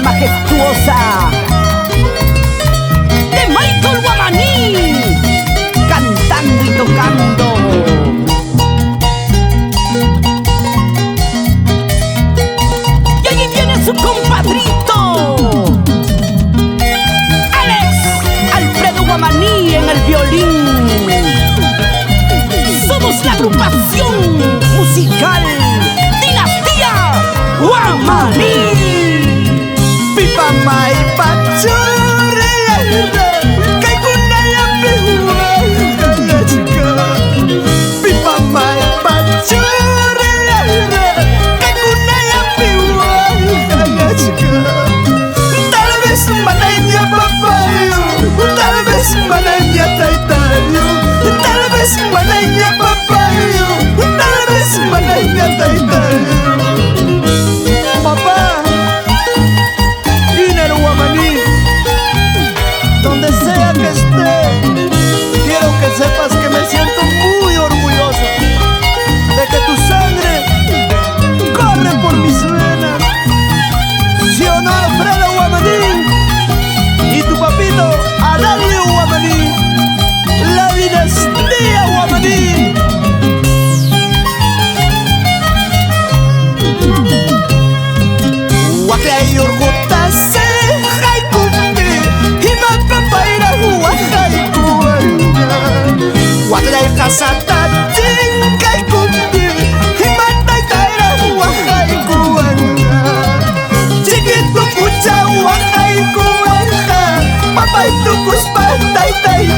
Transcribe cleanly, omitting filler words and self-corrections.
majestuosa de Michael Guamaní, cantando y tocando. Y allí viene su compadrito Alex Alfredo Guamaní en el violín. Somos la agrupación musical Dinastía Guamaní. Pipa mai pachore kay kunaya piwa kaya chica. Pipa mai pachore kay kunaya piwa kaya chica. Tal vez mananya papayo, tal vez mananya taitayo, tal vez mananya papayo, tal vez mananya taitayo. Papá, Dinero Guamaní, donde sea que esté, quiero que sepas que me siento muy orgulloso de que tu sangre corre por mis venas. ¿Sí o no, Alfredo Guamaní? Y tu papito, Adalio Guamaní, la dinastía Guamaní. Wakay urgutase haykupi himapapaira huwa haykuwanga. Waklay kasatatin kaykupi himataytayra huwa haykuwanga. Chiquito kucha huwa haykuwanga. Papay tukuspa taytay